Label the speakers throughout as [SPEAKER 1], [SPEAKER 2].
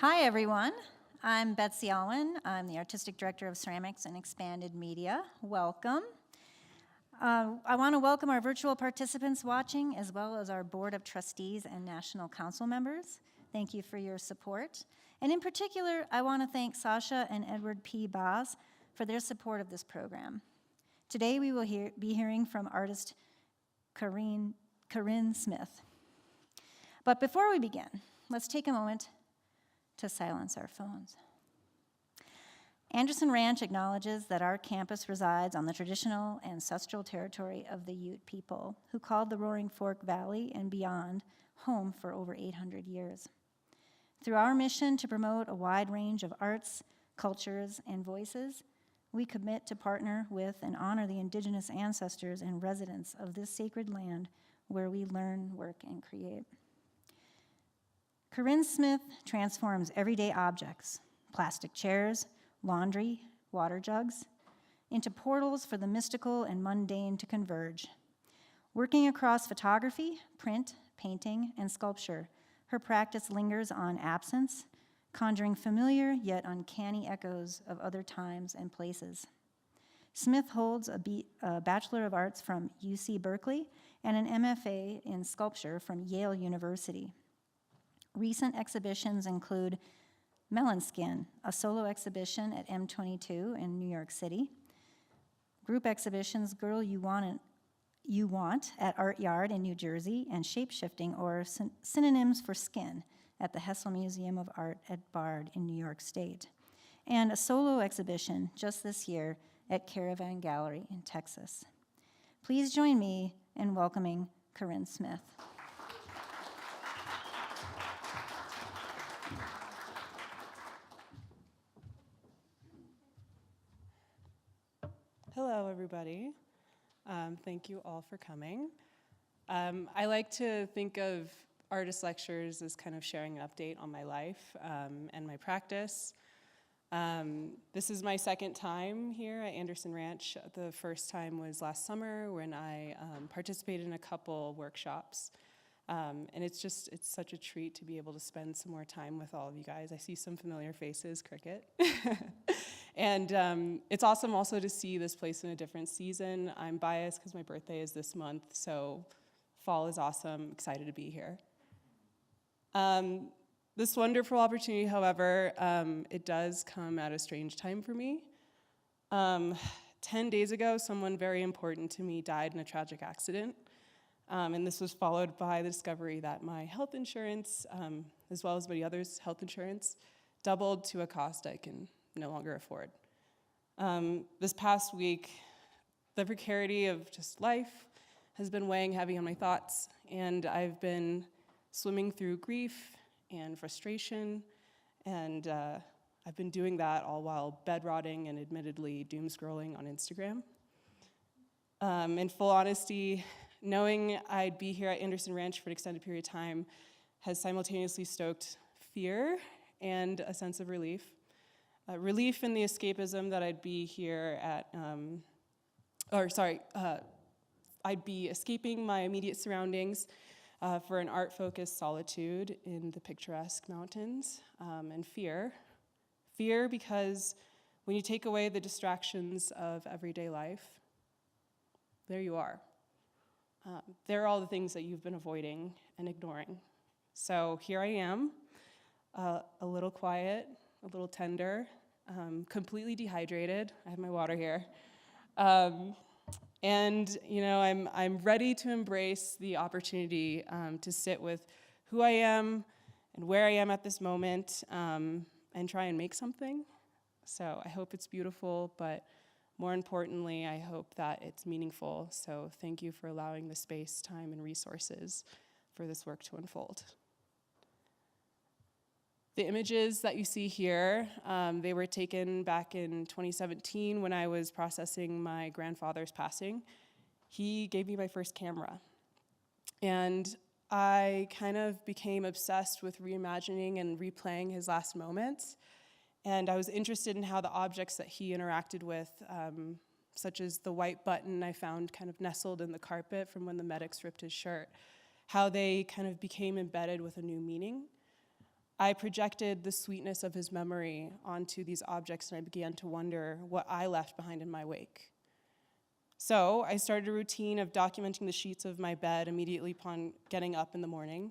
[SPEAKER 1] Hi, everyone. I'm Betsy Alwyn. I'm the Artistic Director of Ceramics and Expanded Media. Welcome. I want to welcome our virtual participants watching, as well as our Board of Trustees and National Council members. Thank you for your support. And in particular, I want to thank Sasha and Edward P. Baas for their support of this program. Today, we will be hearing from artist Karinne Smith. But before we begin, let's take a moment to silence our phones. Anderson Ranch acknowledges that our campus resides on the traditional ancestral territory of the Ute people, who called the Roaring Fork Valley and beyond home for over 800 years. Through our mission to promote a wide range of arts, cultures, and voices, we commit to partner with and honor the indigenous ancestors and residents of this sacred land where we learn, work, and create. Karinne Smith transforms everyday objects, plastic chairs, laundry, water jugs, into portals for the mystical and mundane to converge. Working across photography, print, painting, and sculpture, her practice lingers on absence, conjuring familiar yet uncanny echoes of other times and places. Smith holds a Bachelor of Arts from UC Berkeley and an MFA in sculpture from Yale University. Recent exhibitions include Melon Skin, a solo exhibition at M22 in New York City, group exhibitions Girl You Want at ArtYard in New Jersey, and Shapeshifting, or Synonyms for Skin, at the Hessel Museum of Art at Bard in New York State, and a solo exhibition just this year at Caravan Gallery in Texas. Please join me in welcoming Karinne Smith.
[SPEAKER 2] Hello, everybody. Thank you all for coming. I like to think of artist lectures as kind of sharing an update on my life and my practice. This is my second time here at Anderson Ranch. The first time was last summer when I participated in a couple workshops. And it's such a treat to be able to spend some more time with all of you guys. I see some familiar faces, Cricket. And it's awesome also to see this place in a different season. I'm biased because my birthday is this month, so fall is awesome. Excited to be here. This wonderful opportunity, however, it does come at a strange time for me. 10 days ago, someone very important to me died in a tragic accident. And this was followed by the discovery that my health insurance, as well as many others' health insurance, doubled to a cost I can no longer afford. This past week, the precarity of just life has been weighing heavy on my thoughts, and I've been swimming through grief and frustration, and I've been doing that all while bed-rotting and admittedly doom-scrolling on Instagram. In full honesty, knowing I'd be here at Anderson Ranch for an extended period of time has simultaneously stoked fear and a sense of relief. Relief in the escapism that I'd be here at, I'd be escaping my immediate surroundings for an art-focused solitude in the picturesque mountains, and fear. Fear because when you take away the distractions of everyday life, there you are. There are all the things that you've been avoiding and ignoring. So here I am, a little quiet, a little tender, completely dehydrated. I have my water here. And I'm ready to embrace the opportunity to sit with who I am and where I am at this moment, and try and make something. So I hope it's beautiful, but more importantly, I hope that it's meaningful. So thank you for allowing the space, time, and resources for this work to unfold. The images that you see here, they were taken back in 2017 when I was processing my grandfather's passing. He gave me my first camera. And I kind of became obsessed with reimagining and replaying his last moments. And I was interested in how the objects that he interacted with, such as the white button I found kind of nestled in the carpet from when the medics ripped his shirt, how they kind of became embedded with a new meaning. I projected the sweetness of his memory onto these objects, and I began to wonder what I left behind in my wake. So I started a routine of documenting the sheets of my bed immediately upon getting up in the morning,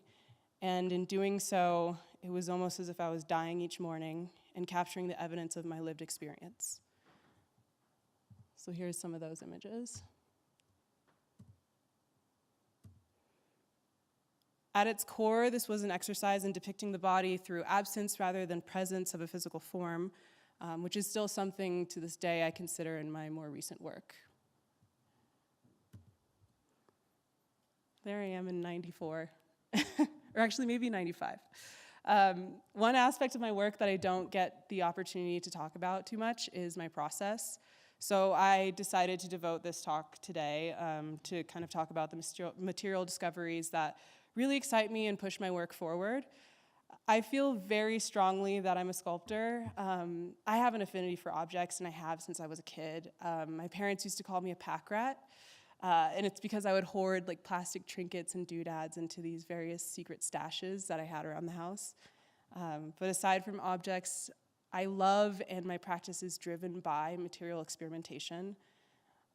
[SPEAKER 2] and in doing so, it was almost as if I was dying each morning and capturing the evidence of my lived experience. So here's some of those images. At its core, this was an exercise in depicting the body through absence rather than presence of a physical form, which is still something to this day I consider in my more recent work. There I am in 94, or actually maybe 95. One aspect of my work that I don't get the opportunity to talk about too much is my process. So I decided to devote this talk today to kind of talk about the material discoveries that really excite me and push my work forward. I feel very strongly that I'm a sculptor. I have an affinity for objects, and I have since I was a kid. My parents used to call me a pack rat, and it's because I would hoard like plastic trinkets and doodads into these various secret stashes that I had around the house. But aside from objects, I love, and my practice is driven by, material experimentation.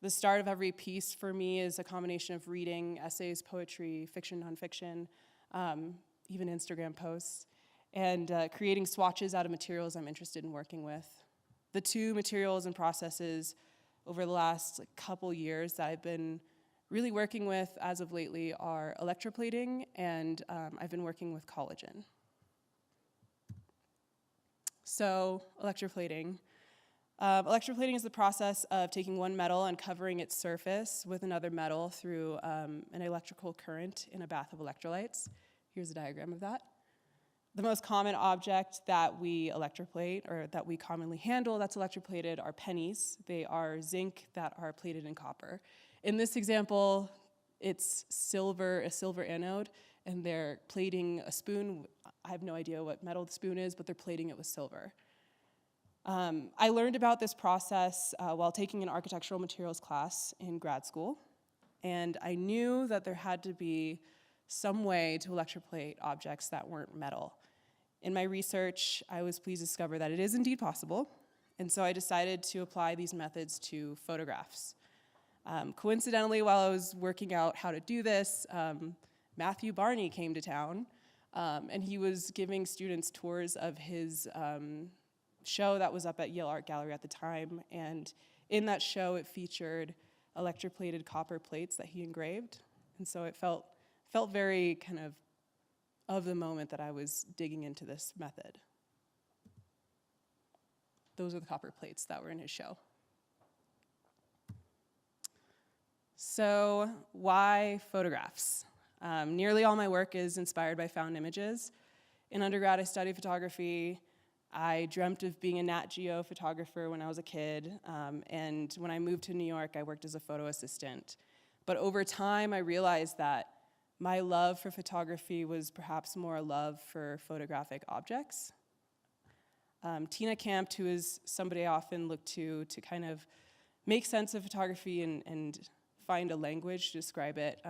[SPEAKER 2] The start of every piece for me is a combination of reading, essays, poetry, fiction, nonfiction, even Instagram posts, and creating swatches out of materials I'm interested in working with. The two materials and processes over the last couple years that I've been really working with as of lately are electroplating, and I've been working with collagen. So, electroplating. Electroplating is the process of taking one metal and covering its surface with another metal through an electrical current in a bath of electrolytes. Here's a diagram of that. The most common object that we electroplate, or that we commonly handle that's electroplated, are pennies. They are zinc that are plated in copper. In this example, it's silver, a silver anode, and they're plating a spoon. I have no idea what metal the spoon is, but they're plating it with silver. I learned about this process while taking an architectural materials class in grad school, and I knew that there had to be some way to electroplate objects that weren't metal. In my research, I was pleased to discover that it is indeed possible, and so I decided to apply these methods to photographs. Coincidentally, while I was working out how to do this, Matthew Barney came to town, and he was giving students tours of his show that was up at Yale Art Gallery at the time, and in that show it featured electroplated copper plates that he engraved, and so it felt very kind of the moment that I was digging into this method. Those are the copper plates that were in his show. So why photographs? Nearly all my work is inspired by found images. In undergrad, I studied photography. I dreamt of being a Nat Geo photographer when I was a kid, and when I moved to New York, I worked as a photo assistant. But over time, I realized that my love for photography was perhaps more a love for photographic objects. Tina Campt, who is somebody I often look to kind of make sense of photography and find a language to describe it,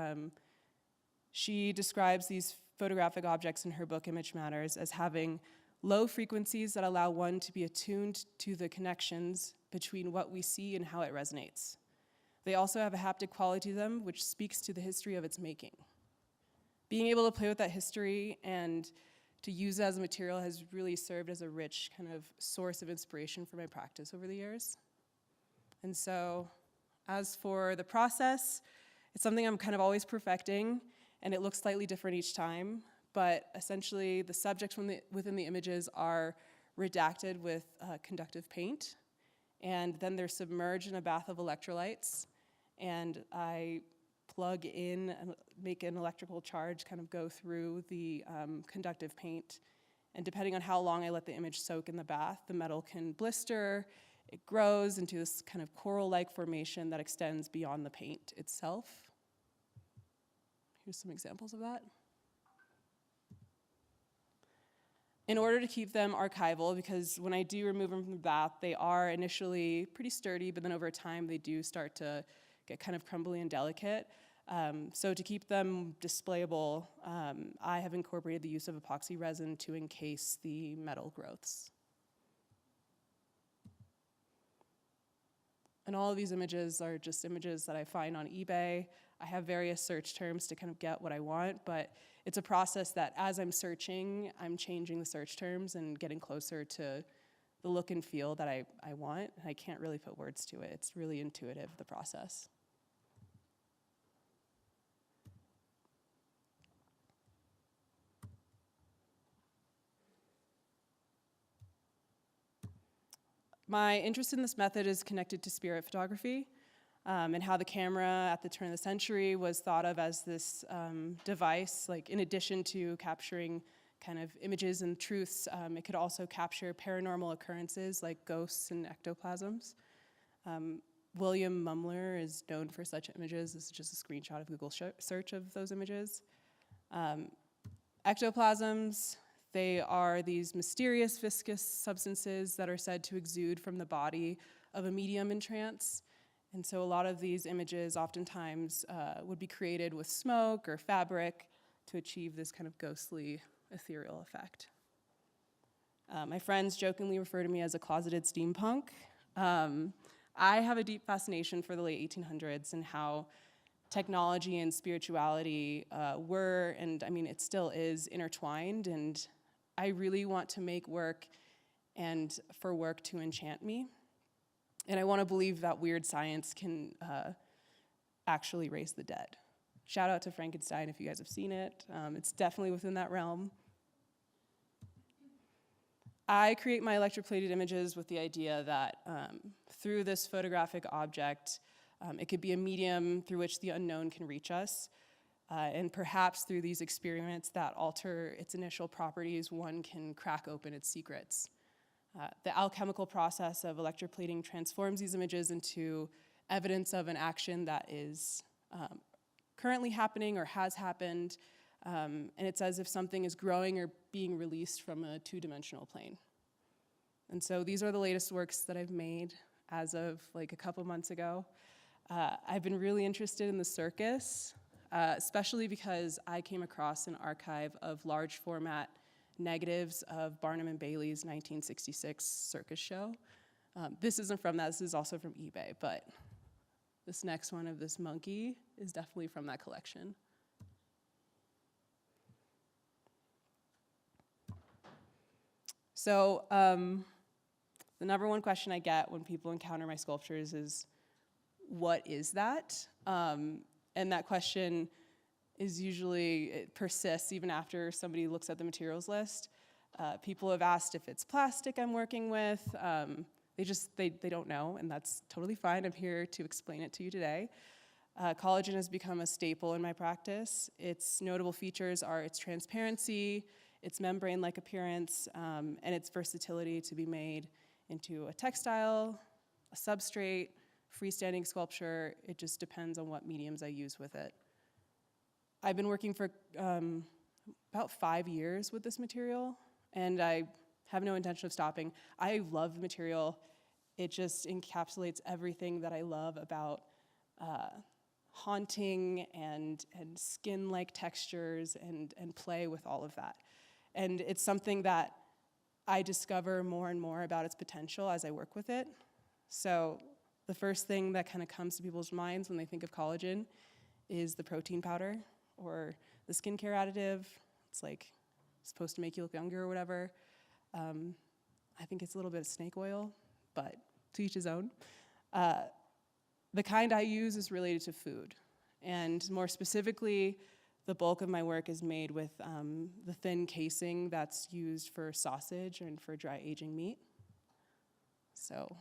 [SPEAKER 2] she describes these photographic objects in her book, Image Matters, as having low frequencies that allow one to be attuned to the connections between what we see and how it resonates. They also have a haptic quality to them, which speaks to the history of its making. Being able to play with that history and to use it as a material has really served as a rich kind of source of inspiration for my practice over the years. And so, as for the process, it's something I'm kind of always perfecting, and it looks slightly different each time. But essentially, the subjects within the images are redacted with conductive paint, and then they're submerged in a bath of electrolytes, and I plug in and make an electrical charge kind of go through the conductive paint, and depending on how long I let the image soak in the bath, the metal can blister, it grows into this kind of coral-like formation that extends beyond the paint itself. Here's some examples of that. In order to keep them archival, because when I do remove them from the bath, they are initially pretty sturdy, but then over time they do start to get kind of crumbly and delicate. So to keep them displayable, I have incorporated the use of epoxy resin to encase the metal growths. And all of these images are just images that I find on eBay. I have various search terms to kind of get what I want, but it's a process that as I'm searching, I'm changing the search terms and getting closer to the look and feel that I want. I can't really put words to it. It's really intuitive, the process. My interest in this method is connected to spirit photography and how the camera at the turn of the century was thought of as this device, like in addition to capturing kind of images and truths, it could also capture paranormal occurrences like ghosts and ectoplasms. William Mumler is known for such images. This is just a screenshot of Google search of those images. Ectoplasms, they are these mysterious viscous substances that are said to exude from the body of a medium in trance. And so a lot of these images oftentimes would be created with smoke or fabric to achieve this kind of ghostly, ethereal effect. My friends jokingly refer to me as a closeted steampunk. I have a deep fascination for the late 1800s and how technology and spirituality were, and I mean, it still is, intertwined. And I really want to make work and for work to enchant me. And I want to believe that weird science can actually raise the dead. Shout out to Frankenstein if you guys have seen it. It's definitely within that realm. I create my electroplated images with the idea that through this photographic object, it could be a medium through which the unknown can reach us. And perhaps through these experiments that alter its initial properties, one can crack open its secrets. The alchemical process of electroplating transforms these images into evidence of an action that is currently happening or has happened, and it's as if something is growing or being released from a two-dimensional plane. And so these are the latest works that I've made as of like a couple months ago. I've been really interested in the circus, especially because I came across an archive of large format negatives of Barnum and Bailey's 1966 circus show. This isn't from that, this is also from eBay, but this next one of this monkey is definitely from that collection. So the number one question I get when people encounter my sculptures is, what is that? And that question is usually, it persists even after somebody looks at the materials list. People have asked if it's plastic I'm working with. They don't know, and that's totally fine. I'm here to explain it to you today. Collagen has become a staple in my practice. Its notable features are its transparency, its membrane-like appearance, and its versatility to be made into a textile, a substrate, freestanding sculpture. It just depends on what mediums I use with it. I've been working for about 5 years with this material, and I have no intention of stopping. I love the material. It just encapsulates everything that I love about haunting and skin-like textures and play with all of that. And it's something that I discover more and more about its potential as I work with it. So the first thing that kind of comes to people's minds when they think of collagen is the protein powder or the skincare additive. It's like supposed to make you look younger or whatever. I think it's a little bit of snake oil, but to each his own. The kind I use is related to food. And more specifically, the bulk of my work is made with the thin casing that's used for sausage and for dry aging meat. So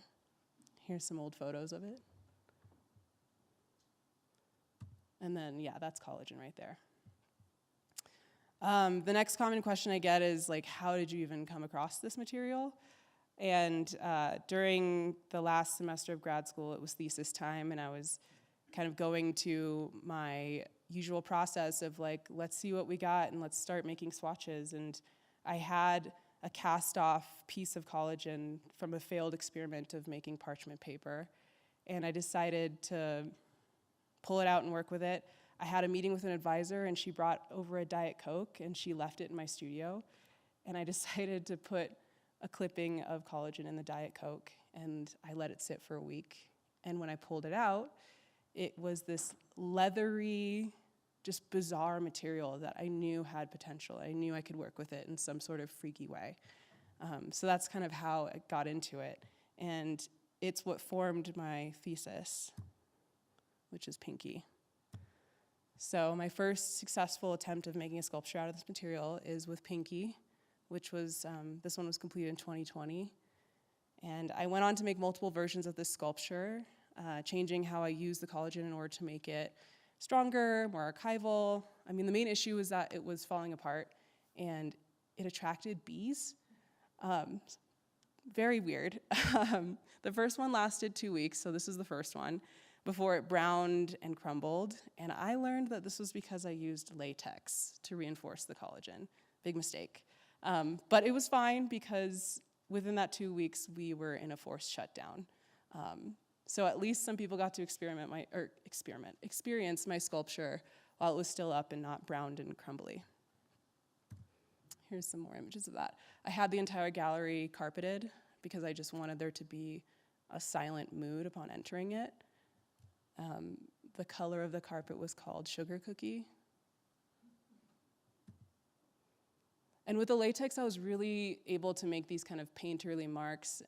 [SPEAKER 2] here's some old photos of it. And then, yeah, that's collagen right there. The next common question I get is, like, how did you even come across this material? And during the last semester of grad school, it was thesis time, and I was kind of going to my usual process of, like, let's see what we got, and let's start making swatches. And I had a cast-off piece of collagen from a failed experiment of making parchment paper, and I decided to pull it out and work with it. I had a meeting with an advisor, and she brought over a Diet Coke, and she left it in my studio. And I decided to put a clipping of collagen in the Diet Coke, and I let it sit for a week. And when I pulled it out, it was this leathery, just bizarre material that I knew had potential. I knew I could work with it in some sort of freaky way. So that's kind of how I got into it. And it's what formed my thesis, which is Pinky. So my first successful attempt of making a sculpture out of this material is with Pinky, which was, this one was completed in 2020. And I went on to make multiple versions of this sculpture, changing how I use the collagen in order to make it stronger, more archival. I mean, the main issue was that it was falling apart, and it attracted bees. Very weird. The first one lasted 2 weeks, so this is the first one, before it browned and crumbled. And I learned that this was because I used latex to reinforce the collagen. Big mistake. But it was fine because within that 2 weeks, we were in a forced shutdown. So at least some people got to experience my sculpture while it was still up and not browned and crumbly. Here's some more images of that. I had the entire gallery carpeted because I just wanted there to be a silent mood upon entering it. The color of the carpet was called Sugar Cookie. And with the latex, I was really able to make these kind of painterly marks,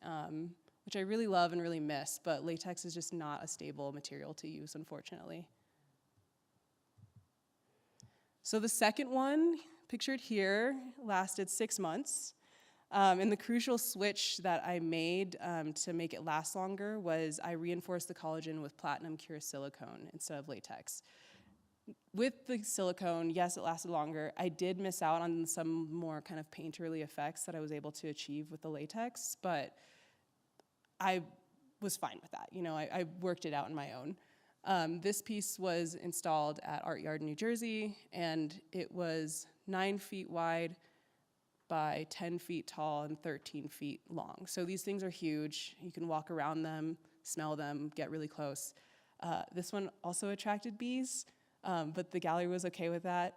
[SPEAKER 2] which I really love and really miss, but latex is just not a stable material to use, unfortunately. So the second one, pictured here, lasted 6 months. And the crucial switch that I made to make it last longer was I reinforced the collagen with platinum cure silicone instead of latex. With the silicone, yes, it lasted longer. I did miss out on some more kind of painterly effects that I was able to achieve with the latex, but I was fine with that. You know, I worked it out on my own. This piece was installed at ArtYard in New Jersey, and it was 9 feet wide by 10 feet tall and 13 feet long. So these things are huge. You can walk around them, smell them, get really close. This one also attracted bees, but the gallery was okay with that,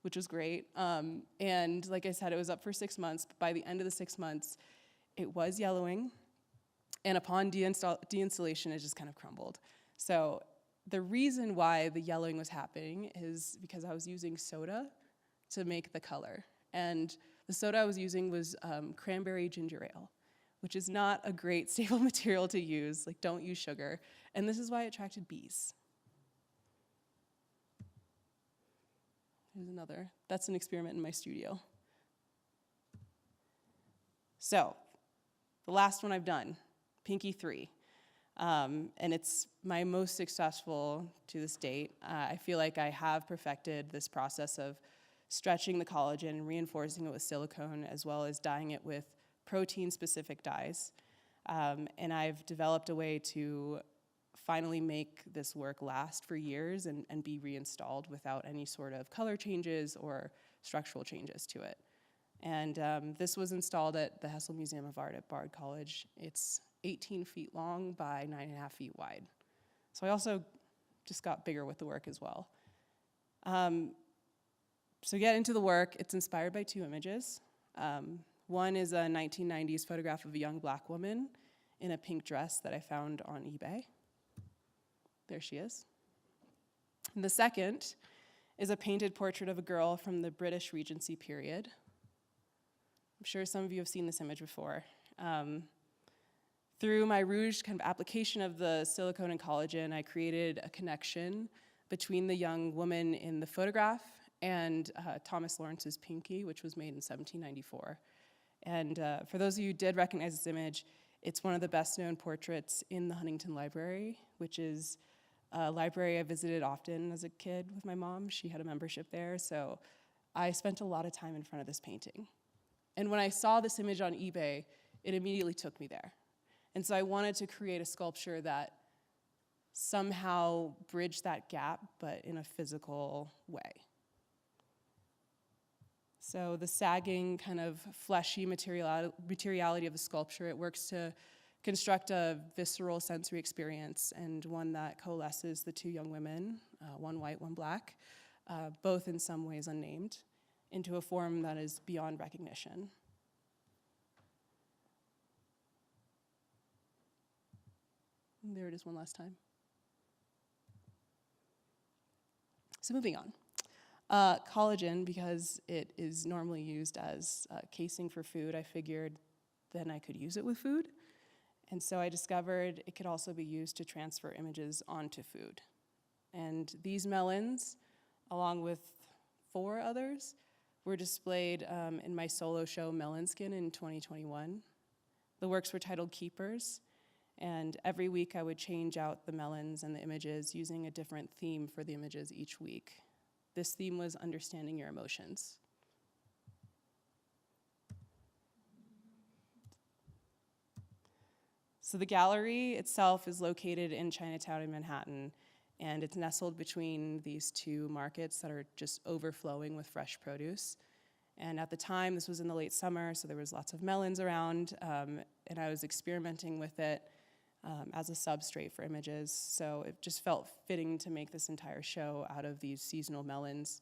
[SPEAKER 2] which was great. And like I said, it was up for 6 months, but by the end of the 6 months, it was yellowing. And upon deinstallation, it just kind of crumbled. So the reason why the yellowing was happening is because I was using soda to make the color. And the soda I was using was cranberry ginger ale, which is not a great stable material to use. Like, don't use sugar. And this is why it attracted bees. Here's another. That's an experiment in my studio. So, the last one I've done, Pinky 3. And it's my most successful to this date. I feel like I have perfected this process of stretching the collagen and reinforcing it with silicone, as well as dyeing it with protein-specific dyes. And I've developed a way to finally make this work last for years and be reinstalled without any sort of color changes or structural changes to it. And this was installed at the Hessel Museum of Art at Bard College. It's 18 feet long by 9.5 feet wide. So I also just got bigger with the work as well. So get into the work. It's inspired by 2 images. One is a 1990s photograph of a young black woman in a pink dress that I found on eBay. There she is. And the second is a painted portrait of a girl from the British Regency period. I'm sure some of you have seen this image before. Through my rouge kind of application of the silicone and collagen, I created a connection between the young woman in the photograph and Thomas Lawrence's Pinky, which was made in 1794. And for those of you who did recognize this image, it's one of the best known portraits in the Huntington Library, which is a library I visited often as a kid with my mom. She had a membership there, so I spent a lot of time in front of this painting. And when I saw this image on eBay, it immediately took me there. And so I wanted to create a sculpture that somehow bridged that gap, but in a physical way. So the sagging, kind of fleshy materiality of the sculpture, it works to construct a visceral sensory experience, and one that coalesces the two young women, one white, one black, both in some ways unnamed, into a form that is beyond recognition. And there it is one last time. So moving on. Collagen, because it is normally used as casing for food, I figured then I could use it with food. And so I discovered it could also be used to transfer images onto food. And these melons, along with 4 others, were displayed in my solo show, Melon Skin, in 2021. The works were titled Keepers, and every week I would change out the melons and the images using a different theme for the images each week. This theme was understanding your emotions. So the gallery itself is located in Chinatown in Manhattan, and it's nestled between these 2 markets that are just overflowing with fresh produce. And at the time, this was in the late summer, so there was lots of melons around, and I was experimenting with it as a substrate for images. So it just felt fitting to make this entire show out of these seasonal melons,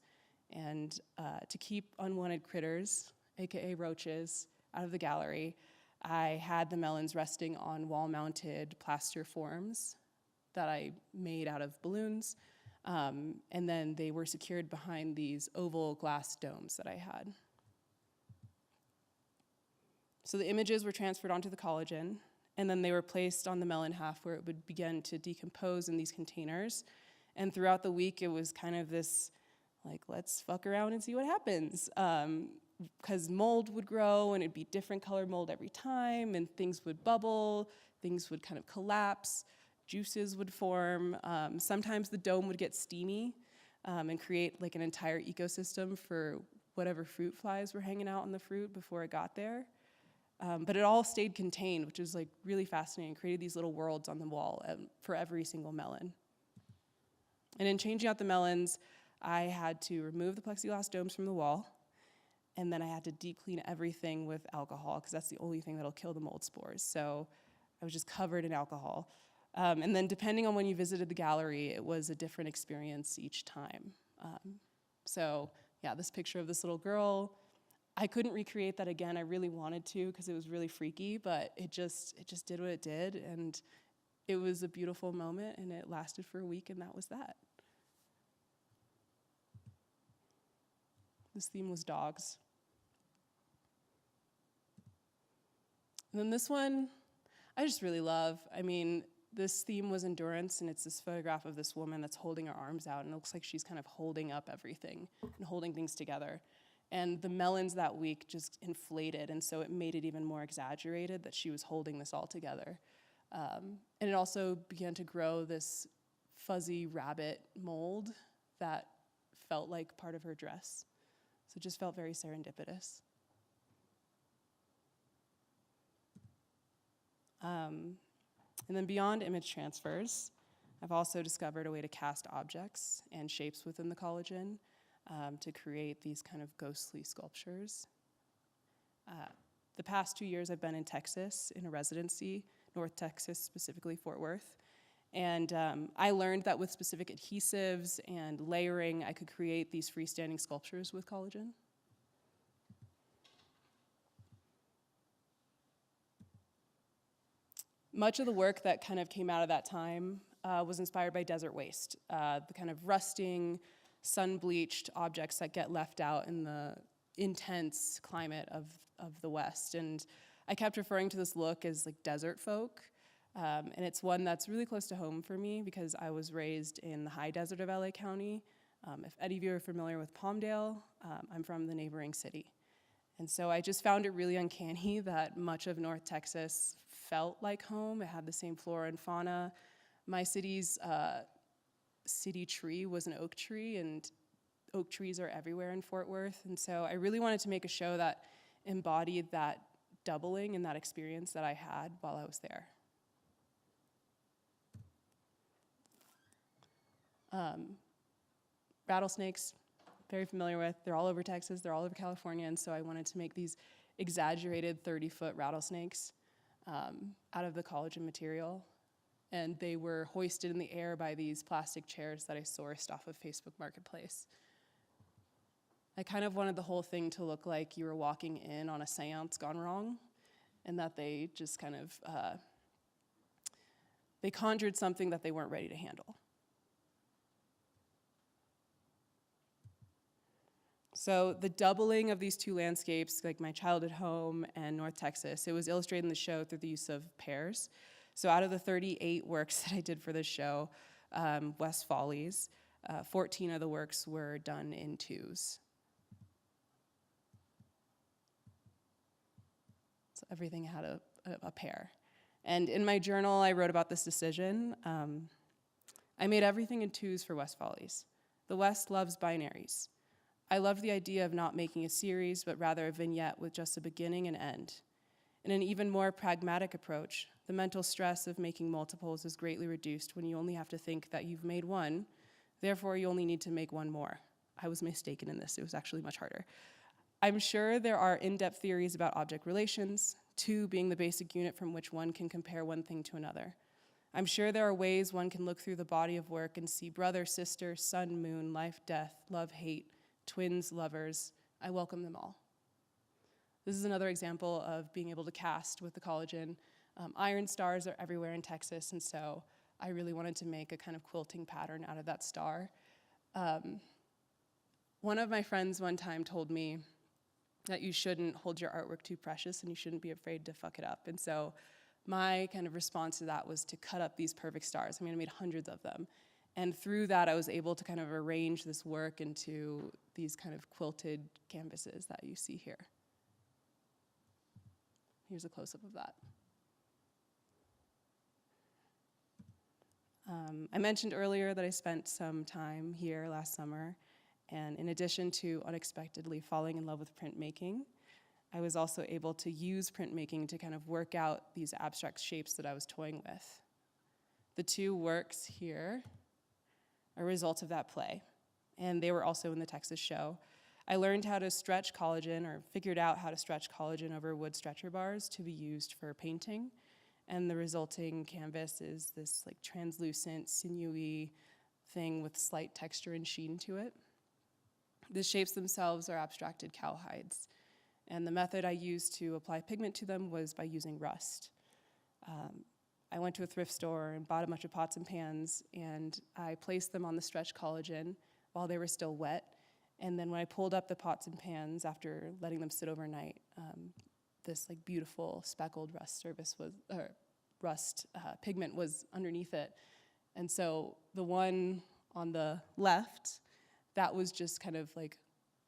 [SPEAKER 2] and to keep unwanted critters, AKA roaches, out of the gallery. I had the melons resting on wall-mounted plaster forms that I made out of balloons, and then they were secured behind these oval glass domes that I had. So the images were transferred onto the collagen, and then they were placed on the melon half where it would begin to decompose in these containers. And throughout the week, it was kind of this, like, let's fuck around and see what happens. Because mold would grow, and it'd be different color mold every time, and things would bubble, things would kind of collapse, juices would form. Sometimes the dome would get steamy and create like an entire ecosystem for whatever fruit flies were hanging out on the fruit before it got there. But it all stayed contained, which was like really fascinating. It created these little worlds on the wall for every single melon. And in changing out the melons, I had to remove the plexiglass domes from the wall, and then I had to deep clean everything with alcohol, because that's the only thing that'll kill the mold spores. So I was just covered in alcohol. And then depending on when you visited the gallery, it was a different experience each time. So yeah, this picture of this little girl, I couldn't recreate that again. I really wanted to, because it was really freaky, but it just did what it did, and it was a beautiful moment, and it lasted for a week, and that was that. This theme was dogs. And then this one, I just really love. I mean, this theme was endurance, and it's this photograph of this woman that's holding her arms out, and it looks like she's kind of holding up everything and holding things together. And the melons that week just inflated, and so it made it even more exaggerated that she was holding this all together. And it also began to grow this fuzzy rabbit mold that felt like part of her dress. So it just felt very serendipitous. And then beyond image transfers, I've also discovered a way to cast objects and shapes within the collagen to create these kind of ghostly sculptures. The past 2 years I've been in Texas in a residency, North Texas, specifically Fort Worth. And I learned that with specific adhesives and layering, I could create these freestanding sculptures with collagen. Much of the work that kind of came out of that time was inspired by desert waste, the kind of rusting, sun-bleached objects that get left out in the intense climate of the West. And I kept referring to this look as like desert folk. And it's one that's really close to home for me because I was raised in the high desert of LA County. If any of you are familiar with Palmdale, I'm from the neighboring city. And so I just found it really uncanny that much of North Texas felt like home. It had the same flora and fauna. My city's city tree was an oak tree, and oak trees are everywhere in Fort Worth. And so I really wanted to make a show that embodied that doubling and that experience that I had while I was there. Rattlesnakes, very familiar with. They're all over Texas, they're all over California, and so I wanted to make these exaggerated 30-foot rattlesnakes. out of the collagen material. And they were hoisted in the air by these plastic chairs that I sourced off of Facebook Marketplace. I kind of wanted the whole thing to look like you were walking in on a seance gone wrong, and that they just kind of, they conjured something that they weren't ready to handle. So the doubling of these two landscapes, like my childhood home and North Texas, it was illustrated in the show through the use of pairs. So out of the 38 works that I did for this show, West Follies, 14 of the works were done in twos. So everything had a pair. And in my journal, I wrote about this decision. I made everything in twos for West Follies. The West loves binaries. I loved the idea of not making a series, but rather a vignette with just a beginning and end. In an even more pragmatic approach, the mental stress of making multiples is greatly reduced when you only have to think that you've made one, therefore you only need to make one more. I was mistaken in this, it was actually much harder. I'm sure there are in-depth theories about object relations, two being the basic unit from which one can compare one thing to another. I'm sure there are ways one can look through the body of work and see brother, sister, sun, moon, life, death, love, hate, twins, lovers. I welcome them all. This is another example of being able to cast with the collagen. Iron stars are everywhere in Texas, and so I really wanted to make a kind of quilting pattern out of that star. One of my friends one time told me that you shouldn't hold your artwork too precious and you shouldn't be afraid to fuck it up. And so my kind of response to that was to cut up these perfect stars. I mean, I made hundreds of them. And through that, I was able to kind of arrange this work into these kind of quilted canvases that you see here. Here's a close-up of that. I mentioned earlier that I spent some time here last summer, and in addition to unexpectedly falling in love with printmaking, I was also able to use printmaking to kind of work out these abstract shapes that I was toying with. The two works here are results of that play, and they were also in the Texas show. I learned how to stretch collagen, or figured out how to stretch collagen over wood stretcher bars to be used for painting, and the resulting canvas is this like translucent, sinewy thing with slight texture and sheen to it. The shapes themselves are abstracted cowhides, and the method I used to apply pigment to them was by using rust. I went to a thrift store and bought a bunch of pots and pans, and I placed them on the stretch collagen while they were still wet. And then when I pulled up the pots and pans after letting them sit overnight, this like beautiful speckled rust pigment was underneath it. And so the one on the left, that was just kind of like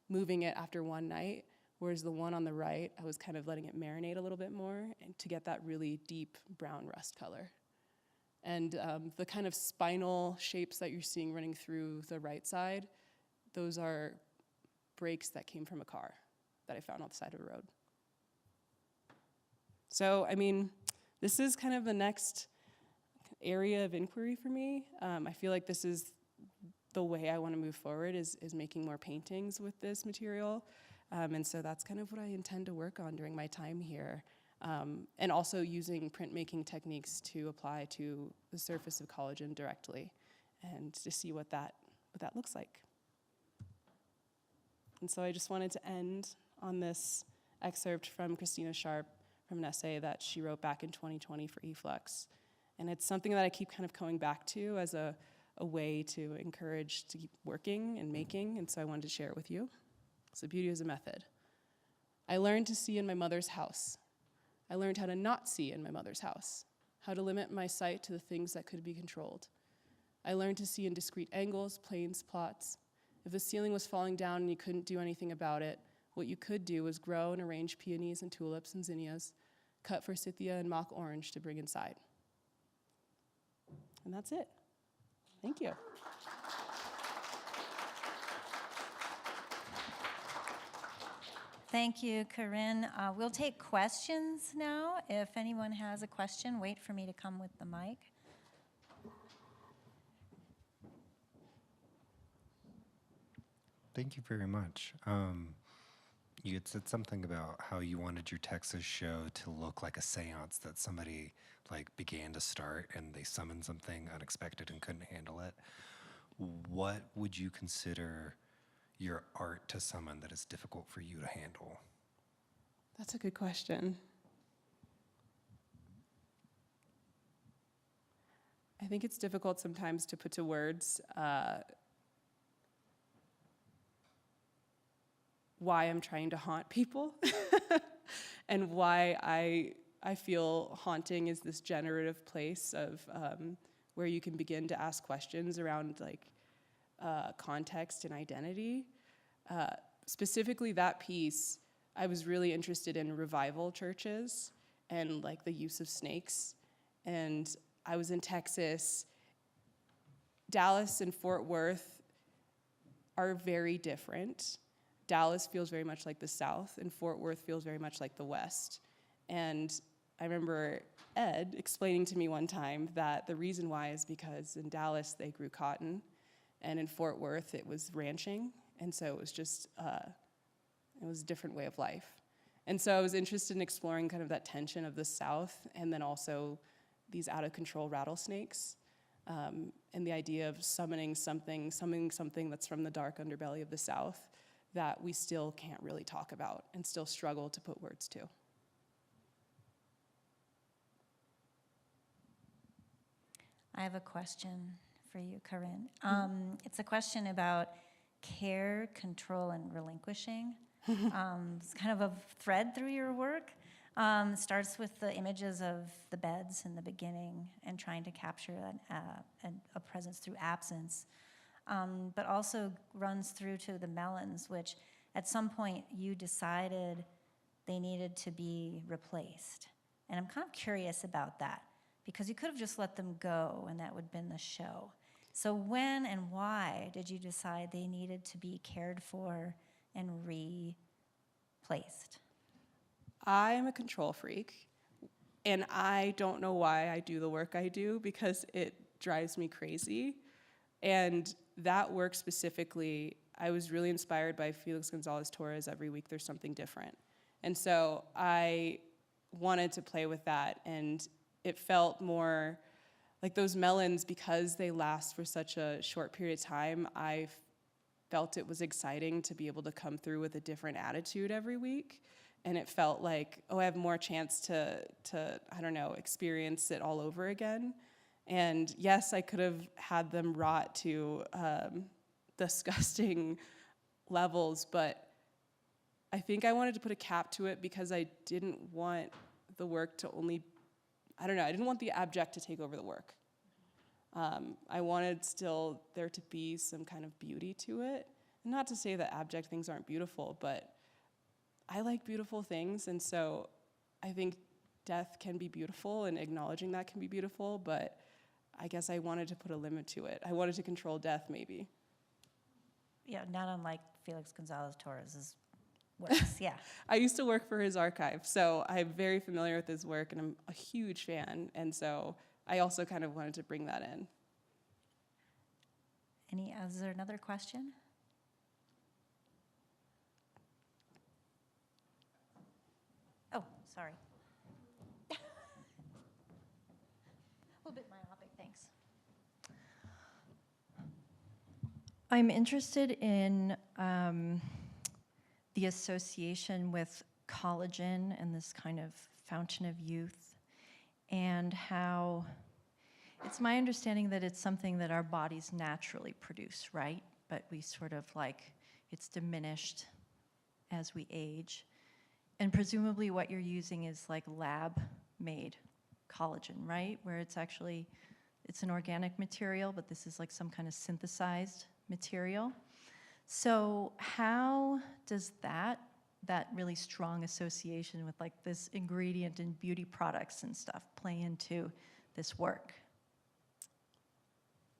[SPEAKER 2] moving it after one night, whereas the one on the right, I was kind of letting it marinate a little bit more and to get that really deep brown rust color. And the kind of spinal shapes that you're seeing running through the right side, those are brakes that came from a car that I found on the side of the road. So, I mean, this is kind of the next area of inquiry for me. I feel like this is the way I want to move forward is making more paintings with this material. And so that's kind of what I intend to work on during my time here. And also using printmaking techniques to apply to the surface of collagen directly and to see what that looks like. And so I just wanted to end on this excerpt from Christina Sharp from an essay that she wrote back in 2020 for eFlux. And it's something that I keep kind of coming back to as a way to encourage to keep working and making, and so I wanted to share it with you. So beauty is a method. I learned to see in my mother's house. I learned how to not see in my mother's house, how to limit my sight to the things that could be controlled. I learned to see in discrete angles, planes, plots. If the ceiling was falling down and you couldn't do anything about it, what you could do was grow and arrange peonies and tulips and zinnias, cut forsythia and mock orange to bring inside. And that's it. Thank you.
[SPEAKER 1] Thank you, Karinne. We'll take questions now. If anyone has a question, wait for me to come with the mic.
[SPEAKER 3] Thank you very much. You had said something about how you wanted your Texas show to look like a seance that somebody like began to start and they summoned something unexpected and couldn't handle it. What would you consider your art to summon that is difficult for you to handle?
[SPEAKER 2] That's a good question. I think it's difficult sometimes to put to words why I'm trying to haunt people and why I feel haunting is this generative place of where you can begin to ask questions around like context and identity. Specifically that piece, I was really interested in revival churches and like the use of snakes. And I was in Texas. Dallas and Fort Worth are very different. Dallas feels very much like the South, and Fort Worth feels very much like the West. And I remember Ed explaining to me one time that the reason why is because in Dallas they grew cotton, and in Fort Worth it was ranching, and so it was just, it was a different way of life. And so I was interested in exploring kind of that tension of the South, and then also these out-of-control rattlesnakes, and the idea of summoning something that's from the dark underbelly of the South that we still can't really talk about and still struggle to put words to.
[SPEAKER 1] I have a question for you, Karinne. It's a question about care, control, and relinquishing. It's kind of a thread through your work. It starts with the images of the beds in the beginning and trying to capture a presence through absence, but also runs through to the melons, which at some point you decided they needed to be replaced. And I'm kind of curious about that, because you could have just let them go and that would have been the show. So when and why did you decide they needed to be cared for and replaced?
[SPEAKER 2] I'm a control freak, and I don't know why I do the work I do because it drives me crazy. And that work specifically, I was really inspired by Felix Gonzalez-Torres. Every week there's something different. And so I wanted to play with that, and it felt more like those melons, because they last for such a short period of time, I felt it was exciting to be able to come through with a different attitude every week. And it felt like, oh, I have more chance to I don't know, experience it all over again. And yes, I could have had them rot to disgusting levels, but I think I wanted to put a cap to it because I didn't want the work to only, I don't know, I didn't want the abject to take over the work. I wanted still there to be some kind of beauty to it. And not to say that abject things aren't beautiful, but I like beautiful things, and so I think death can be beautiful and acknowledging that can be beautiful, but I guess I wanted to put a limit to it. I wanted to control death, maybe.
[SPEAKER 1] Yeah, not unlike Felix Gonzalez-Torres' works, yeah.
[SPEAKER 2] I used to work for his archive, so I'm very familiar with his work, and I'm a huge fan, and so I also kind of wanted to bring that in.
[SPEAKER 1] Is there another question? Oh, sorry. A little bit myopic, thanks.
[SPEAKER 4] I'm interested in the association with collagen and this kind of fountain of youth, and how it's my understanding that it's something that our bodies naturally produce, right? But we sort of like, it's diminished as we age. And presumably what you're using is like lab-made collagen, right? Where it's actually, it's an organic material, but this is like some kind of synthesized material. So how does that really strong association with like this ingredient in beauty products and stuff play into this work?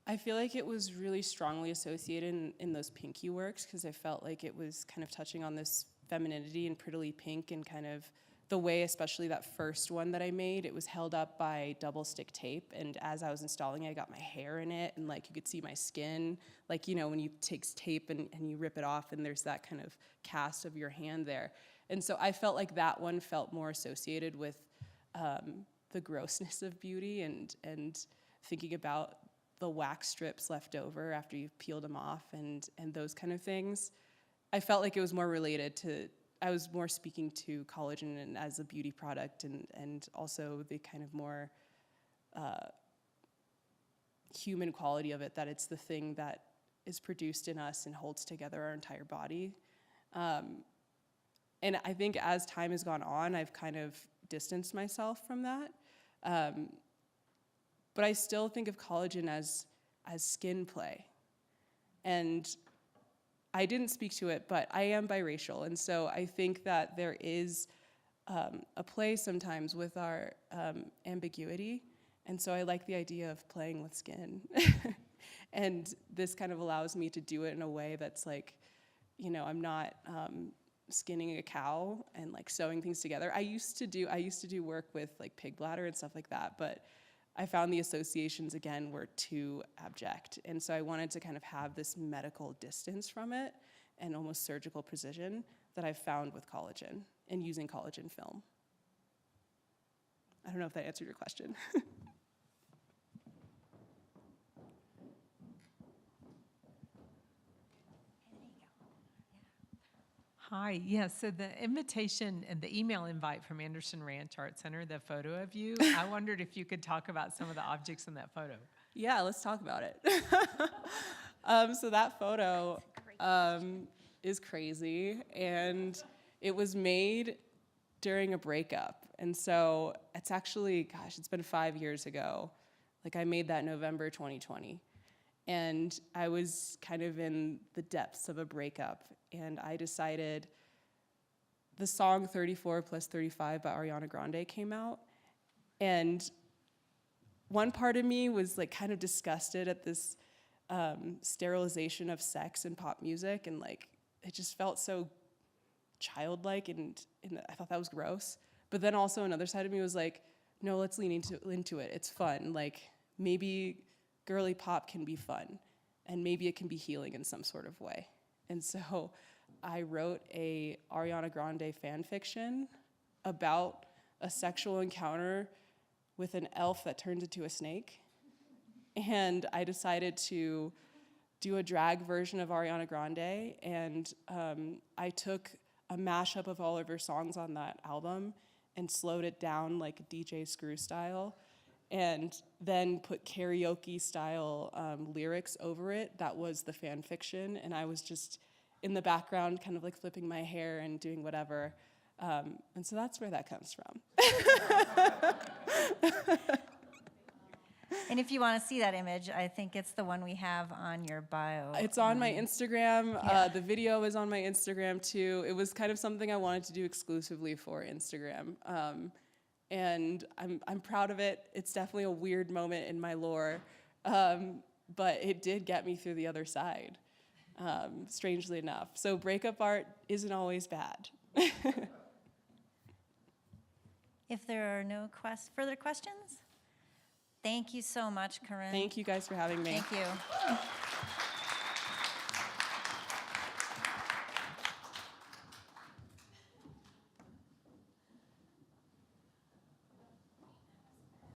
[SPEAKER 2] I feel like it was really strongly associated in those pinky works because I felt like it was kind of touching on this femininity and prettily pink and kind of the way, especially that first one that I made, it was held up by double stick tape, and as I was installing it, I got my hair in it, and like you could see my skin, like, you know, when you take tape and you rip it off, and there's that kind of cast of your hand there. And so I felt like that one felt more associated with the grossness of beauty, and thinking about the wax strips left over after you've peeled them off, and those kind of things. I felt like it was more related to, I was more speaking to collagen and as a beauty product, and also the kind of more human quality of it, that it's the thing that is produced in us and holds together our entire body. And I think as time has gone on, I've kind of distanced myself from that. But I still think of collagen as skin play. And I didn't speak to it, but I am biracial, and so I think that there is a play sometimes with our ambiguity, and so I like the idea of playing with skin. And this kind of allows me to do it in a way that's like, you know, I'm not skinning a cow and like sewing things together. I used to do work with like pig bladder and stuff like that, but I found the associations, again, were too abject. And so I wanted to kind of have this medical distance from it and almost surgical precision that I've found with collagen and using collagen film. I don't know if that answered your question.
[SPEAKER 5] Hi, yes, so the invitation and the email invite from Anderson Ranch Art Center, the photo of you, I wondered if you could talk about some of the objects in that photo.
[SPEAKER 2] Yeah, let's talk about it. So that photo is crazy, and it was made during a breakup. And so it's actually, gosh, it's been 5 years ago. Like I made that November 2020. And I was kind of in the depths of a breakup, and I decided, the song 34 plus 35 by Ariana Grande came out, and one part of me was like kind of disgusted at this sterilization of sex in pop music, and like it just felt so childlike, and I thought that was gross. But then also another side of me was like, no, let's lean into it. It's fun. Like maybe girly pop can be fun, and maybe it can be healing in some sort of way. And so I wrote a Ariana Grande fan fiction about a sexual encounter with an elf that turns into a snake. And I decided to do a drag version of Ariana Grande, and I took a mashup of all of her songs on that album and slowed it down like DJ Screw style, and then put karaoke style lyrics over it. That was the fan fiction, and I was just in the background kind of like flipping my hair and doing whatever. And so that's where that comes from.
[SPEAKER 1] And if you want to see that image, I think it's the one we have on your bio.
[SPEAKER 2] It's on my Instagram.
[SPEAKER 1] Yeah.
[SPEAKER 2] The video is on my Instagram too. It was kind of something I wanted to do exclusively for Instagram. And I'm proud of it. It's definitely a weird moment in my lore, but it did get me through the other side, strangely enough. So breakup art isn't always bad.
[SPEAKER 1] If there are no further questions, thank you so much, Karinne.
[SPEAKER 2] Thank you guys for having me.
[SPEAKER 1] Thank you.